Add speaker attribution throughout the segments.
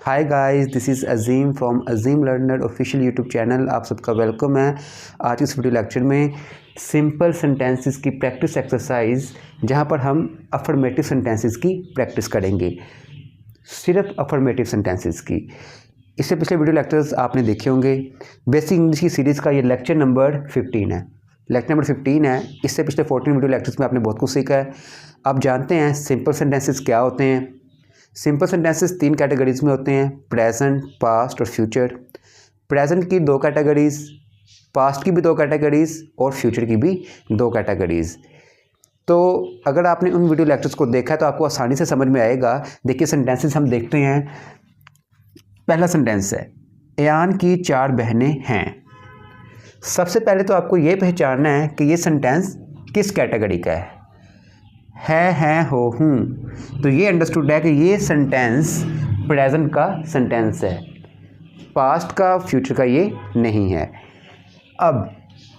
Speaker 1: Hi guys, this is Azeem from Azeem learner official YouTube channel. आप सबका welcome है। आज इस वीडियो लेक्चर में सिंपल सेंटेंसेस की प्रैक्टिस एक्सरसाइज, जहां पर हम अफर्मेटिव सेंटेंसेस की प्रैक्टिस करेंगे, सिर्फ अफर्मेटिव सेंटेंसेस की। इससे पिछले वीडियो लेक्चर्स आपने देखे होंगे। बेसिक इंग्लिश की सीरीज़ का ये लेक्चर नंबर 15 है। लेक्चर नंबर 15 है। इससे पिछले 14 वीडियो लेक्चर्स में आपने बहुत कुछ सीखा है। अब जानते हैं सिंपल सेंटेंसेस क्या होते हैं। सिंपल सेंटेंसेस 3 कैटेगरीज में होते हैं, प्रेजेंट, पास्ट और फ्यूचर। प्रेजेंट की 2 कैटेगरीज, पास्ट की भी 2 कैटेगरीज और फ्यूचर की भी 2 कैटेगरीज। तो अगर आपने उन वीडियो लेक्चर्स को देखा है तो आपको आसानी से समझ में आएगा। देखिए सेंटेंसेस हम देखते हैं। पहला सेंटेंस है, एयान की 4 बहनें हैं। सबसे पहले तो आपको ये पहचानना है कि ये सेंटेंस किस कैटेगरी का है, हैं, हो, हूँ। तो ये अंडरस्टूड है कि ये सेंटेंस प्रेजेंट का सेंटेंस है, पास्ट का, फ्यूचर का ये नहीं है। अब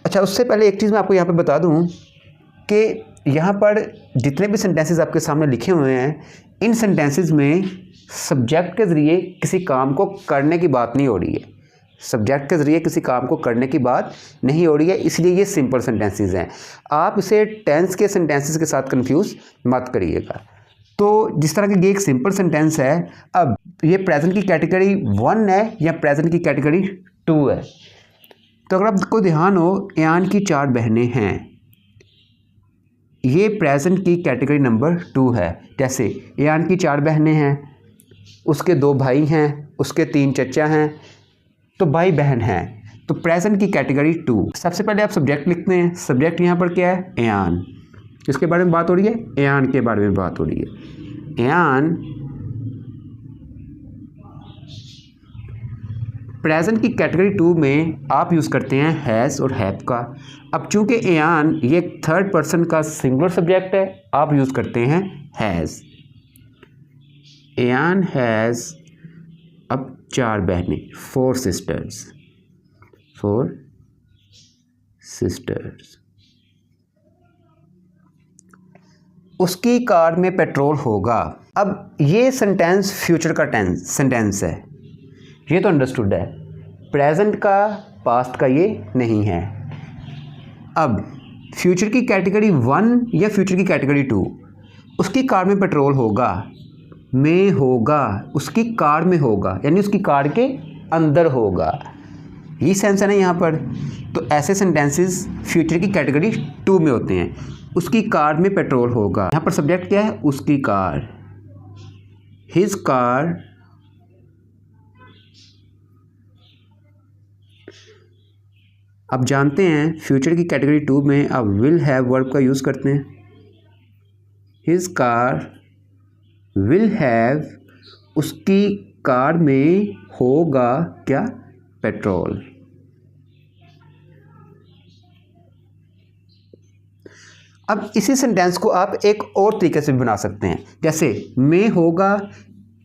Speaker 1: अच्छा, उससे पहले एक चीज़ मैं आपको यहाँ पे बता दूँ कि यहाँ पर जितने भी सेंटेंसेस आपके सामने लिखे हुए हैं, इन सेंटेंसेस में सब्जेक्ट के ज़रिए किसी काम को करने की बात नहीं हो रही है। सब्जेक्ट के ज़रिए किसी काम को करने की बात नहीं हो रही है, इसलिए ये सिंपल सेंटेंसेस हैं। आप इसे टेंस के सेंटेंसेस के साथ कंफ्यूज मत करिएगा। तो जिस तरह की ये एक सिंपल सेंटेंस है, अब ये प्रेजेंट की कैटेगरी 1 है या प्रेजेंट की कैटेगरी 2 है। तो अगर आपको ध्यान हो, एयान की 4 बहनें हैं, ये प्रेजेंट की कैटेगरी नंबर 2 है। जैसे एयान की 4 बहनें हैं, उसके 2 भाई हैं, उसके 3 चचा हैं, तो भाई बहन हैं। तो प्रेजेंट की कैटेगरी 2। सबसे पहले आप सब्जेक्ट लिखते हैं। सब्जेक्ट यहाँ पर क्या है? एयान। किसके बारे में बात हो रही है? एयान के बारे में बात हो रही है। एयान प्रेजेंट की कैटेगरी 2 में आप यूज़ करते हैं हैज़ और हैव का। अब चूंकि एयान ये 3rd पर्सन का सिंगुलर सब्जेक्ट है, आप यूज़ करते हैं हैज़। एयान हैज़ अब 4 बहनें, 4 सिस्टर्स। उसकी कार में पेट्रोल होगा। अब ये सेंटेंस फ्यूचर का सेंटेंस है, ये तो अंडरस्टूड है। प्रेजेंट का, पास्ट का ये नहीं है। अब फ्यूचर की कैटेगरी 1 या फ्यूचर की कैटेगरी 2, उसकी कार में पेट्रोल होगा, में होगा, उसकी कार में होगा, यानी उसकी कार के अंदर होगा। ये सेंस है ना यहाँ पर। तो ऐसे सेंटेंसेस फ्यूचर की कैटेगरी 2 में होते हैं। उसकी कार में पेट्रोल होगा, यहाँ पर सब्जेक्ट क्या है? उसकी कार, हिज कार। अब जानते हैं फ्यूचर की कैटेगरी 2 में आप विल हैव वर्ब का यूज़ करते हैं। हिज कार विल हैव, उसकी कार में होगा क्या? पेट्रोल। अब इसी सेंटेंस को आप एक और तरीके से भी बना सकते हैं। जैसे में होगा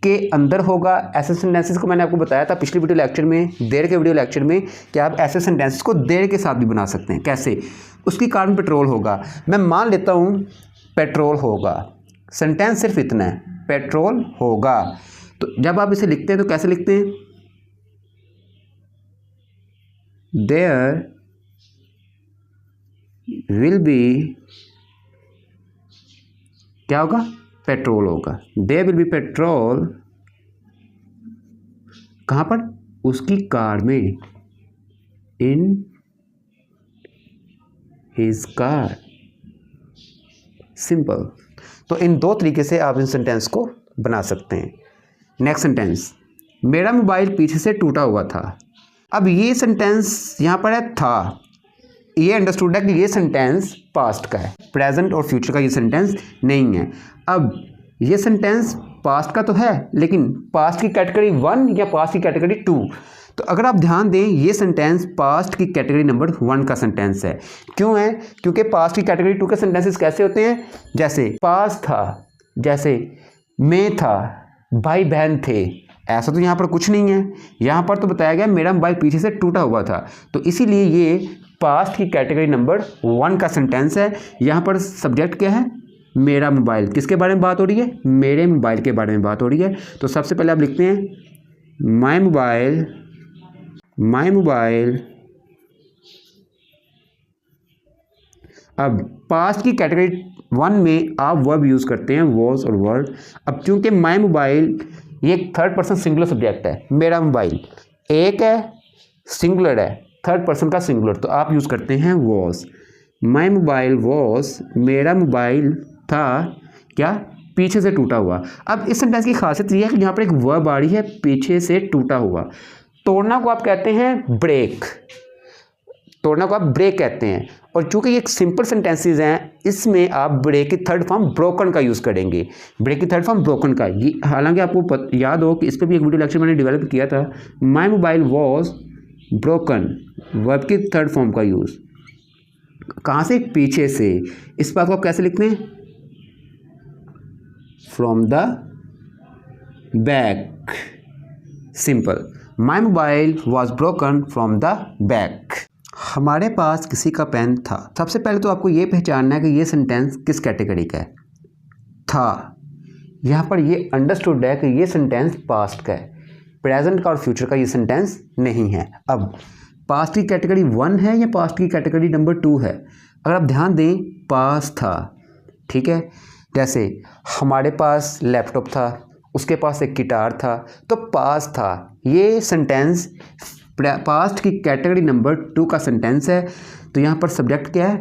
Speaker 1: के अंदर होगा। ऐसे सेंटेंसेस को मैंने आपको बताया था पिछले वीडियो लेक्चर में, देर के वीडियो लेक्चर में, कि आप ऐसे सेंटेंसेस को देर के साथ भी बना सकते हैं। कैसे? उसकी कार में पेट्रोल होगा। मैं मान लेता हूँ पेट्रोल होगा, सेंटेंस सिर्फ इतना है, पेट्रोल होगा। तो जब आप इसे लिखते हैं तो कैसे लिखते हैं? देयर विल बी, क्या होगा? पेट्रोल होगा। देयर विल बी पेट्रोल, कहाँ पर? उसकी कार में, इन हिज कार। सिंपल। तो इन 2 तरीके से आप इन सेंटेंस को बना सकते हैं। नेक्स्ट सेंटेंस, मेरा मोबाइल पीछे से टूटा हुआ था। अब ये सेंटेंस यहाँ पर है था। ये अंडरस्टूड है कि ये सेंटेंस पास्ट का है, प्रेजेंट और फ्यूचर का ये सेंटेंस नहीं है। अब ये सेंटेंस पास्ट का तो है, लेकिन पास्ट की कैटेगरी 1 या पास्ट की कैटेगरी 2। तो अगर आप ध्यान दें, ये सेंटेंस पास्ट की कैटेगरी नंबर 1 का सेंटेंस है। क्यों है? क्योंकि पास्ट की कैटेगरी 2 के सेंटेंसेस कैसे होते हैं? जैसे पास था, जैसे में था, भाई बहन थे। ऐसा तो यहाँ पर कुछ नहीं है। यहाँ पर तो बताया गया मेरा मोबाइल पीछे से टूटा हुआ था। तो इसीलिए ये पास्ट की कैटेगरी नंबर 1 का सेंटेंस है। यहाँ पर सब्जेक्ट क्या है? मेरा मोबाइल। किसके बारे में बात हो रही है? मेरे मोबाइल के बारे में बात हो रही है। तो सबसे पहले आप लिखते हैं माई मोबाइल। अब पास्ट की कैटेगरी 1 में आप वर्ब यूज़ करते हैं वॉज और वर्ड। अब क्योंकि माई मोबाइल ये एक थर्ड पर्सन सिंगुलर सब्जेक्ट है, मेरा मोबाइल एक है, सिंगुलर है, थर्ड पर्सन का सिंगुलर, तो आप यूज़ करते हैं वॉज। माई मोबाइल वॉज, मेरा मोबाइल था क्या, पीछे से टूटा हुआ। अब इस सेंटेंस की खासियत ये है कि यहाँ पर एक वर्ब आ रही है पीछे से टूटा हुआ। तोड़ना को आप कहते हैं ब्रेक, तोड़ना को आप ब्रेक कहते हैं। और चूंकि ये एक सिंपल सेंटेंसेस हैं, इसमें आप ब्रेक की थर्ड फॉर्म ब्रोकन का यूज़ करेंगे। ब्रेक की थर्ड फॉर्म ब्रोकन का, ये हालांकि आपको याद हो कि इस पर भी एक वीडियो लेक्चर मैंने डेवलप किया था। My mobile was broken, verb की थर्ड फॉर्म का यूज़। कहाँ से, पीछे से। इस बात को आप कैसे लिखते हैं, from the back, simple. My mobile was broken from the back. हमारे पास किसी का पेन था। सबसे पहले तो आपको ये पहचानना है कि ये सेंटेंस किस कैटेगरी का है। था, यहाँ पर ये अंडरस्टूड है कि ये सेंटेंस पास्ट का है, प्रेजेंट का और फ्यूचर का ये सेंटेंस नहीं है। अब पास्ट की कैटेगरी 1 है या पास्ट की कैटेगरी नंबर 2 है। अगर आप ध्यान दें, पास था, ठीक है। जैसे हमारे पास लैपटॉप था, उसके पास एक गिटार था, तो पास था। ये सेंटेंस पास्ट की कैटेगरी नंबर 2 का सेंटेंस है। तो यहाँ पर सब्जेक्ट क्या है,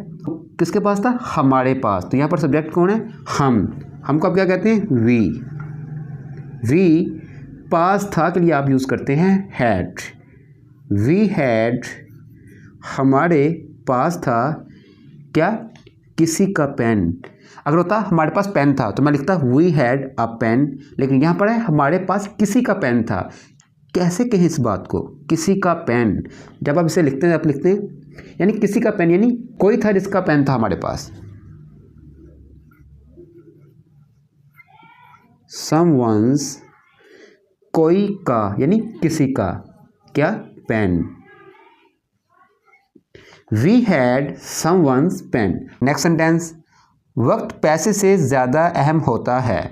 Speaker 1: किसके पास था, हमारे पास। तो यहाँ पर सब्जेक्ट कौन है, हमको आप क्या कहते हैं, वी। पास था के लिए आप यूज़ करते हैं हैड। वी हैड, हमारे पास था क्या, किसी का पेन। अगर होता हमारे पास पेन था तो मैं लिखता वी हैड अ पेन, लेकिन यहाँ पर है हमारे पास किसी का पेन था। कैसे कहें इस बात को, किसी का पेन। जब आप इसे लिखते हैं, आप लिखते हैं यानी किसी का पेन, यानी कोई था जिसका पेन था हमारे पास। समवन्स, कोई का यानी किसी का क्या, pen. We had someone's pen. Next sentence, वक्त पैसे से ज़्यादा अहम होता है।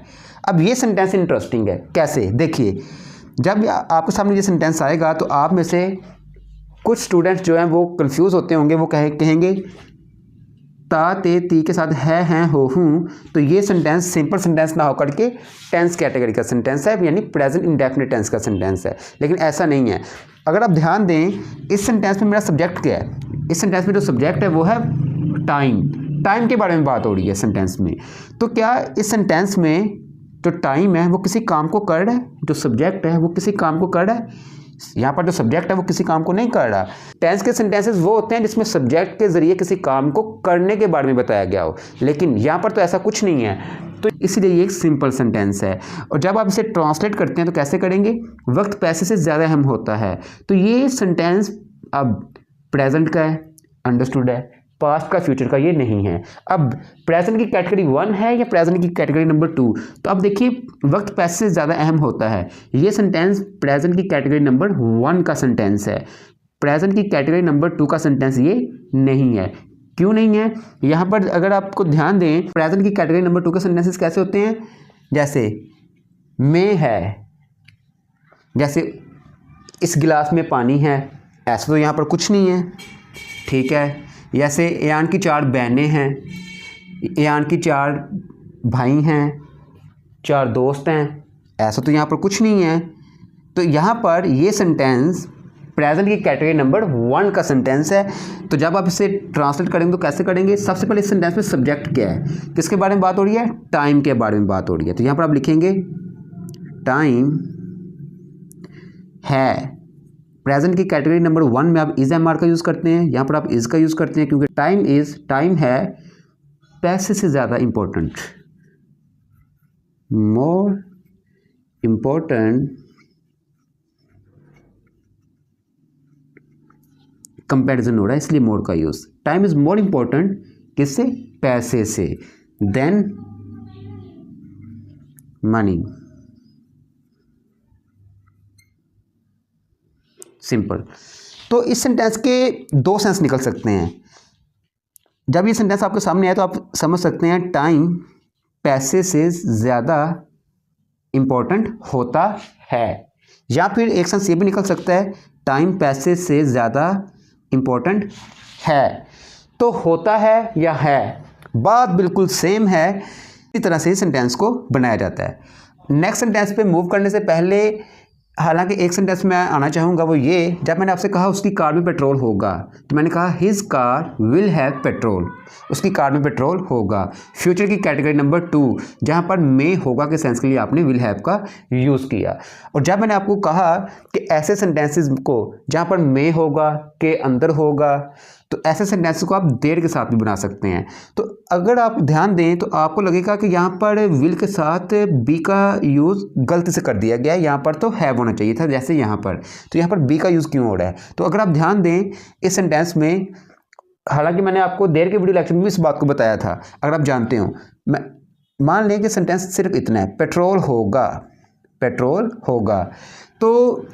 Speaker 1: अब ये सेंटेंस इंटरेस्टिंग है। कैसे, देखिए, जब आपके सामने ये सेंटेंस आएगा तो आप में से कुछ स्टूडेंट्स जो हैं वो कंफ्यूज होते होंगे। वो कहेंगे ता ते ती के साथ है, हैं, हो, हूँ। तो ये सेंटेंस सिंपल सेंटेंस ना होकर के टेंस कैटेगरी का सेंटेंस है, यानी प्रेजेंट इंडेफिनिट टेंस का सेंटेंस है। लेकिन ऐसा नहीं है। अगर आप ध्यान दें, इस सेंटेंस में मेरा सब्जेक्ट क्या है, इस सेंटेंस में जो सब्जेक्ट है वो है टाइम के बारे में बात हो रही है सेंटेंस में। तो क्या इस सेंटेंस में जो टाइम है वो किसी काम को कर रहा है, जो सब्जेक्ट है वो किसी काम को कर रहा है। यहाँ पर जो सब्जेक्ट है वो किसी काम को नहीं कर रहा। टेंस के सेंटेंसेस वो होते हैं जिसमें सब्जेक्ट के जरिए किसी काम को करने के बारे में बताया गया हो, लेकिन यहाँ पर तो ऐसा कुछ नहीं है। तो इसलिए ये एक सिंपल सेंटेंस है। और जब आप इसे ट्रांसलेट करते हैं तो कैसे करेंगे, वक्त पैसे से ज़्यादा अहम होता है। तो ये सेंटेंस अब प्रेजेंट का है, अंडरस्टूड है, पास्ट का फ्यूचर का ये नहीं है। अब प्रेजेंट की कैटेगरी 1 है या प्रेजेंट की कैटेगरी नंबर 2। तो अब देखिए, वक्त पैसे से ज़्यादा अहम होता है, ये सेंटेंस प्रेजेंट की कैटेगरी नंबर 1 का सेंटेंस है। प्रेजेंट की कैटेगरी नंबर 2 का सेंटेंस ये नहीं है। क्यों नहीं है, यहाँ पर अगर आपको ध्यान दें, प्रेजेंट की कैटेगरी नंबर 2 के सेंटेंसेस कैसे होते हैं, जैसे में है, जैसे इस गिलास में पानी है, ऐसा तो यहाँ पर कुछ नहीं है, ठीक है। जैसे यान की 4 बहनें हैं, यान की 4 भाई हैं, 4 दोस्त हैं, ऐसा तो यहाँ पर कुछ नहीं है। तो यहाँ पर ये सेंटेंस प्रेजेंट की कैटेगरी नंबर 1 का सेंटेंस है। तो जब आप इसे ट्रांसलेट करेंगे तो कैसे करेंगे, सबसे पहले इस सेंटेंस में सब्जेक्ट क्या है, किसके बारे में बात हो रही है, टाइम के बारे में बात हो रही है। तो यहाँ पर आप लिखेंगे टाइम है। प्रेजेंट की कैटेगरी नंबर 1 में आप इज एम आर का यूज़ करते हैं, यहाँ पर आप इज का यूज़ करते हैं, क्योंकि टाइम है पैसे से ज़्यादा इम्पोर्टेंट, मोर इम्पोर्टेंट कंपैरिजन हो रहा है, इसलिए मोर का use. Time is more important किससे, पैसे से, देन मनी। सिंपल। तो इस सेंटेंस के 2 सेंस निकल सकते हैं। जब ये सेंटेंस आपके सामने आए तो आप समझ सकते हैं टाइम पैसे से ज़्यादा इम्पोर्टेंट होता है, या फिर एक सेंस ये भी निकल सकता है टाइम पैसे से ज़्यादा इम्पोर्टेंट है। तो होता है या है, बात बिल्कुल सेम है। इसी तरह से सेंटेंस को बनाया जाता है। नेक्स्ट सेंटेंस पे मूव करने से पहले हालांकि एक सेंटेंस में आना चाहूँगा, वो ये, जब मैंने आपसे कहा उसकी कार में पेट्रोल होगा, तो मैंने कहा his car will have petrol, उसकी कार में पेट्रोल होगा। फ्यूचर की कैटेगरी नंबर 2 जहाँ पर मे होगा के सेंस के लिए आपने विल हैव का यूज़ किया। और जब मैंने आपको कहा कि ऐसे सेंटेंसेस को जहाँ पर मे होगा के अंदर होगा, तो ऐसे सेंटेंसेस को आप देर के साथ भी बना सकते हैं। तो अगर आप ध्यान दें तो आपको लगेगा कि यहाँ पर विल के साथ बी का यूज़ गलती से कर दिया गया है, यहाँ पर तो हैव होना चाहिए था जैसे यहाँ पर। तो यहाँ पर बी का यूज़ क्यों हो रहा है? तो अगर आप ध्यान दें इस सेंटेंस में, हालांकि मैंने आपको देर के वीडियो लेक्चर में भी इस बात को बताया था, अगर आप जानते हो, मैं मान लें कि सेंटेंस सिर्फ इतना है, पेट्रोल होगा, पेट्रोल होगा। तो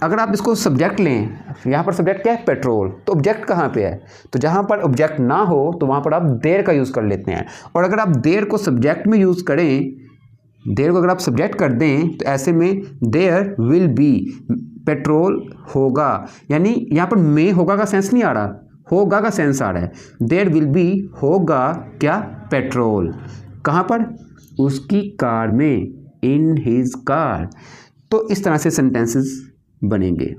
Speaker 1: अगर आप इसको सब्जेक्ट लें, यहाँ पर सब्जेक्ट क्या है? पेट्रोल। तो ऑब्जेक्ट कहाँ पे है? तो जहाँ पर ऑब्जेक्ट ना हो तो वहाँ पर आप देर का यूज़ कर लेते हैं। और अगर आप देर को सब्जेक्ट में यूज़ करें, देर को अगर आप सब्जेक्ट कर दें, तो ऐसे में देयर विल बी पेट्रोल होगा, यानी यहाँ पर मे होगा का सेंस नहीं आ रहा, होगा का सेंस आ रहा है। देयर विल बी होगा क्या? पेट्रोल। कहाँ पर? उसकी कार में, इन हिज कार। तो इस तरह से सेंटेंसेस बनेंगे।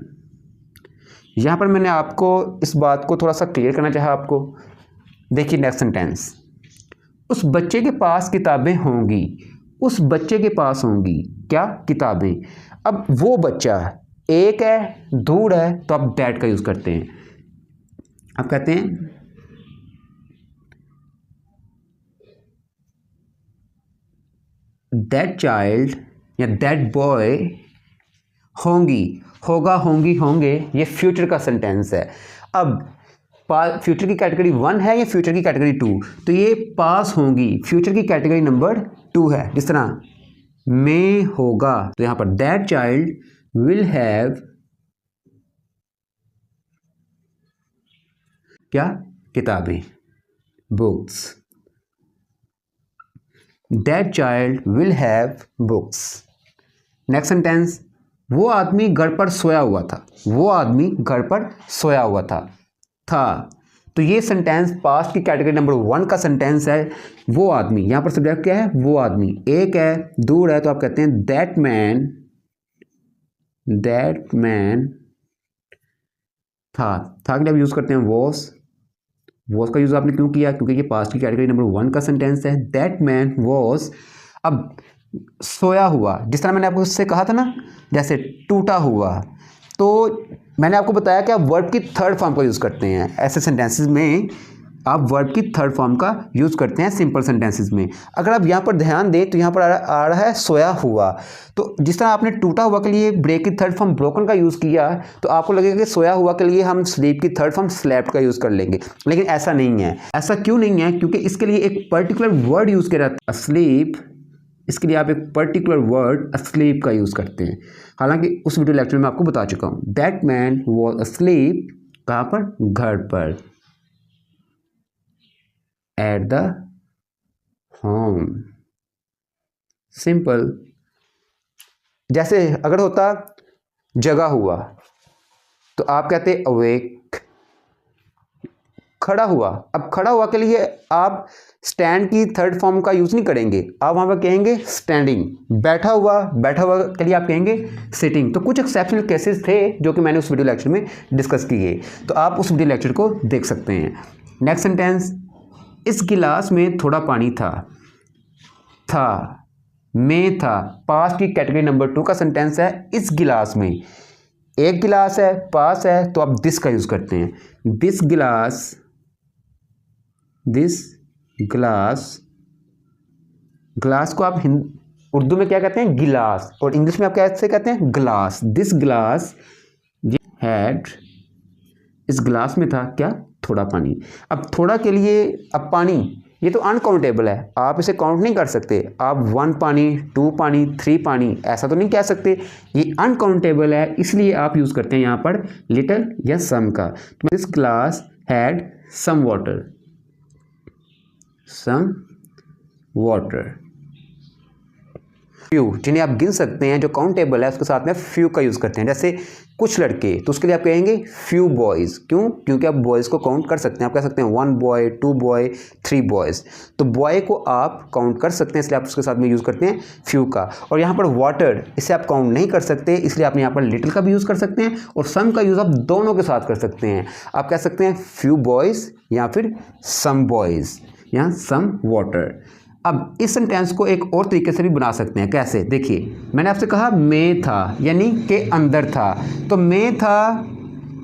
Speaker 1: यहाँ पर मैंने आपको इस बात को थोड़ा सा क्लियर करना चाहा आपको। देखिए नेक्स्ट सेंटेंस, उस बच्चे के पास किताबें होंगी, उस बच्चे के पास होंगी क्या? किताबें। अब वो बच्चा एक है, दूर है, तो आप दैट का यूज़ करते हैं। आप कहते हैं दैट चाइल्ड या दैट बॉय, होंगी, होगा, होंगी, होंगे, ये फ्यूचर का सेंटेंस है। अब फ्यूचर की कैटेगरी 1 है या फ्यूचर की कैटेगरी 2? तो ये पास होंगी फ्यूचर की कैटेगरी नंबर 2 है। जिस तरह में होगा, तो यहाँ पर दैट चाइल्ड विल हैव क्या? किताबें, books. That child will have books. Next sentence, वो आदमी घर पर सोया हुआ था, वो आदमी घर पर सोया हुआ था। तो ये सेंटेंस पास्ट की कैटेगरी नंबर 1 का सेंटेंस है। वो आदमी, यहाँ पर सब्जेक्ट क्या है? वो आदमी। एक है, दूर है, तो आप कहते हैं दैट मैन, दैट मैन था के लिए आप यूज़ करते हैं वॉस का यूज़ आपने क्यों किया? क्योंकि ये पास्ट की कैटेगरी नंबर 1 का सेंटेंस है। दैट मैन वॉस, अब सोया हुआ, जिस तरह मैंने आपको उससे कहा था ना, जैसे टूटा हुआ, तो मैंने आपको बताया कि आप वर्ब की थर्ड फॉर्म का यूज़ करते हैं। ऐसे सेंटेंसेस में आप वर्ब की थर्ड फॉर्म का यूज़ करते हैं सिंपल सेंटेंसेस में। अगर आप यहाँ पर ध्यान दें तो यहाँ पर आ रहा है सोया हुआ। तो जिस तरह आपने टूटा हुआ के लिए ब्रेक की थर्ड फॉर्म ब्रोकन का यूज़ किया, तो आपको लगेगा कि सोया हुआ के लिए हम स्लीप की थर्ड फॉर्म स्लेप्ट का यूज़ कर लेंगे, लेकिन ऐसा नहीं है। ऐसा क्यों नहीं है? क्योंकि इसके लिए एक पर्टिकुलर वर्ड यूज़ किया जाता है, स्लीप। इसके लिए आप एक पर्टिकुलर वर्ड अस्लीप का यूज़ करते हैं। हालांकि उस वीडियो लेक्चर में आपको बता चुका हूँ। दैट मैन वॉज अस्लीप, कहाँ पर? घर पर, एट द होम। सिंपल। जैसे अगर होता जगा हुआ, तो आप कहते अवेक। खड़ा हुआ, अब खड़ा हुआ के लिए आप स्टैंड की थर्ड फॉर्म का यूज़ नहीं करेंगे, आप वहाँ पर कहेंगे स्टैंडिंग। बैठा हुआ के लिए आप कहेंगे सिटिंग। तो कुछ एक्सेप्शनल केसेस थे जो कि मैंने उस वीडियो लेक्चर में डिस्कस किए, तो आप उस वीडियो लेक्चर को देख सकते हैं। नेक्स्ट सेंटेंस, इस गिलास में थोड़ा पानी था में था, पास्ट की कैटेगरी नंबर 2 का सेंटेंस है। इस गिलास में, एक गिलास है, पास है, तो आप दिस का यूज़ करते हैं। दिस ग्लास, ग्लास को आप उर्दू में क्या कहते हैं? गिलास, और इंग्लिश में आप कैसे कहते हैं? ग्लास। दिस ग्लास हैड, इस ग्लास में था क्या? थोड़ा पानी। अब थोड़ा के लिए, अब पानी ये तो अनकाउंटेबल है, आप इसे काउंट नहीं कर सकते। आप 1 पानी, 2 पानी, 3 पानी ऐसा तो नहीं कह सकते, ये अनकाउंटेबल है, इसलिए आप यूज़ करते हैं यहाँ पर लिटिल या सम का। This glass had some water. Few, जिन्हें आप गिन सकते हैं, जो काउंटेबल है उसके साथ में फ्यू का यूज़ करते हैं। जैसे कुछ लड़के, तो उसके लिए आप कहेंगे फ्यू बॉयज़। क्यों? क्योंकि आप बॉयज़ को काउंट कर सकते हैं। आप कह सकते हैं 1 बॉय, 2 बॉय, 3 बॉयज़। तो बॉय को आप काउंट कर सकते हैं, इसलिए आप उसके साथ में यूज़ करते हैं फ्यू का। और यहाँ पर वाटर, इसे आप काउंट नहीं कर सकते, इसलिए आप यहाँ पर लिटिल का भी यूज़ कर सकते हैं, और सम का यूज़ आप दोनों के साथ कर सकते हैं। आप कह सकते हैं फ्यू बॉयज़ या फिर सम बॉयज़ या सम वाटर। अब इस सेंटेंस को एक और तरीके से भी बना सकते हैं। कैसे? देखिए, मैंने आपसे कहा मैं था, यानी के अंदर था, तो मैं था,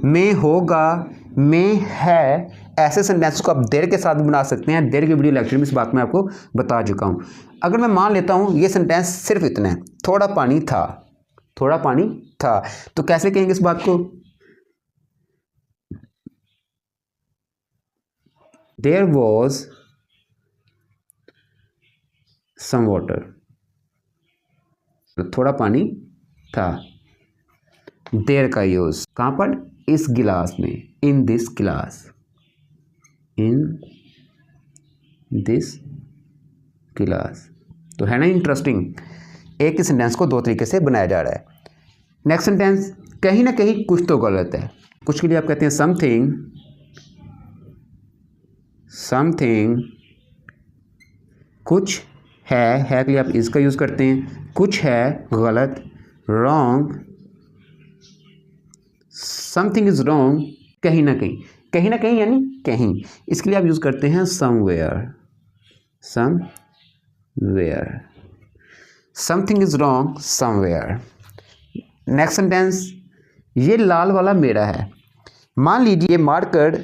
Speaker 1: मैं होगा, मैं है, ऐसे सेंटेंस को आप देर के साथ भी बना सकते हैं। देर के वीडियो लेक्चर में इस बात मैं आपको बता चुका हूँ। अगर मैं मान लेता हूँ ये सेंटेंस सिर्फ इतना है, थोड़ा पानी था, थोड़ा पानी था, तो कैसे कहेंगे इस बात को? देयर वॉज सम वाटर, थोड़ा पानी था। देयर का यूज कहाँ पर? इस गिलास में, इन दिस गिलास, इन दिस गिलास। तो है ना इंटरेस्टिंग, एक ही सेंटेंस को दो तरीके से बनाया जा रहा है। नेक्स्ट सेंटेंस, कहीं ना कहीं कुछ तो गलत है। कुछ के लिए आप कहते हैं समथिंग, समथिंग, कुछ है के लिए आप इसका यूज़ करते हैं, कुछ है गलत, रॉन्ग, समथिंग इज रॉन्ग, कहीं ना कहीं, कहीं ना कहीं यानी कहीं, इसके लिए आप यूज़ करते हैं somewhere, somewhere, something is wrong somewhere. Next sentence, ये लाल वाला मेरा है। मान लीजिए ये मार्कर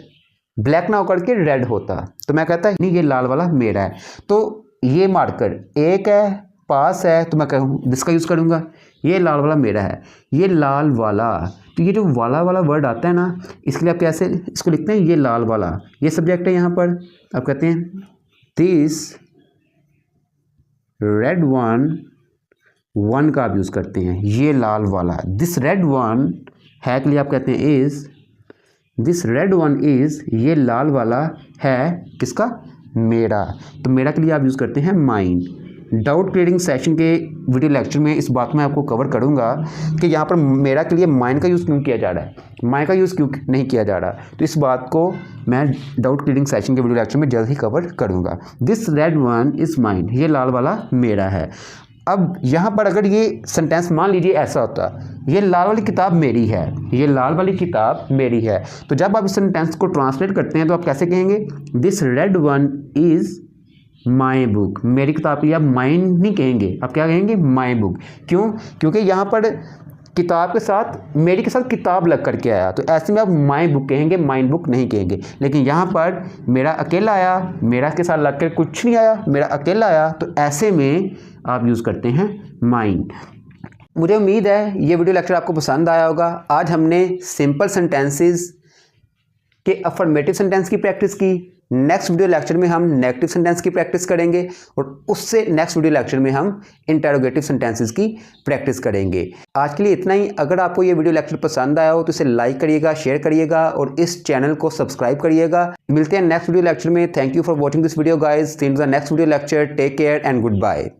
Speaker 1: ब्लैक ना होकर के रेड होता, तो मैं कहता नहीं ये लाल वाला मेरा है। तो ये मार्कर एक है, पास है, तो मैं कहूँ जिसका यूज़ करूँगा, ये लाल वाला मेरा है, ये लाल वाला। तो ये जो वाला वाला वर्ड आता है ना, इसके लिए आप कैसे इसको लिखते हैं? ये लाल वाला, ये सब्जेक्ट है, यहाँ पर आप कहते हैं दिस रेड वन, वन का आप यूज़ करते हैं, ये लाल वाला। दिस रेड वन है के लिए आप कहते हैं is, this red one is, ये लाल वाला है किसका? मेरा। तो मेरा के लिए आप यूज़ करते हैं माइन। डाउट क्लियरिंग सेशन के वीडियो लेक्चर में इस बात में आपको कवर करूंगा कि यहाँ पर मेरा के लिए माइन का यूज़ क्यों किया जा रहा है, माई का यूज़ क्यों नहीं किया जा रहा। तो इस बात को मैं डाउट क्लियरिंग सेशन के वीडियो लेक्चर में जल्द ही कवर करूँगा। This red one is mine, ये लाल वाला मेरा है। अब यहाँ पर अगर ये सेंटेंस मान लीजिए ऐसा होता, ये लाल वाली किताब मेरी है, ये लाल वाली किताब मेरी है, तो जब आप इस सेंटेंस को ट्रांसलेट करते हैं तो आप कैसे कहेंगे? This red one is my book, मेरी किताब की आप माइन नहीं कहेंगे, आप क्या कहेंगे? My book. क्यों? क्योंकि यहाँ पर किताब के साथ मेरी के साथ किताब लग करके आया, तो ऐसे में आप माई बुक कहेंगे, माइन बुक नहीं कहेंगे। लेकिन यहाँ पर मेरा अकेला आया, मेरा के साथ लग कर कुछ नहीं आया, मेरा अकेला आया, तो ऐसे में आप यूज़ करते हैं माइन। मुझे उम्मीद है ये वीडियो लेक्चर आपको पसंद आया होगा। आज हमने सिंपल सेंटेंसेस के अफर्मेटिव सेंटेंस की प्रैक्टिस की। नेक्स्ट वीडियो लेक्चर में हम नेगेटिव सेंटेंस की प्रैक्टिस करेंगे, और उससे नेक्स्ट वीडियो लेक्चर में हम इंटरोगेटिव सेंटेंसेस की प्रैक्टिस करेंगे। आज के लिए इतना ही। अगर आपको ये वीडियो लेक्चर पसंद आया हो तो इसे लाइक करिएगा, शेयर करिएगा और इस चैनल को सब्सक्राइब करिएगा। मिलते हैं नेक्स्ट वीडियो लेक्चर में। Thank you for watching this video guys. See you in the next video lecture. Take care and good bye.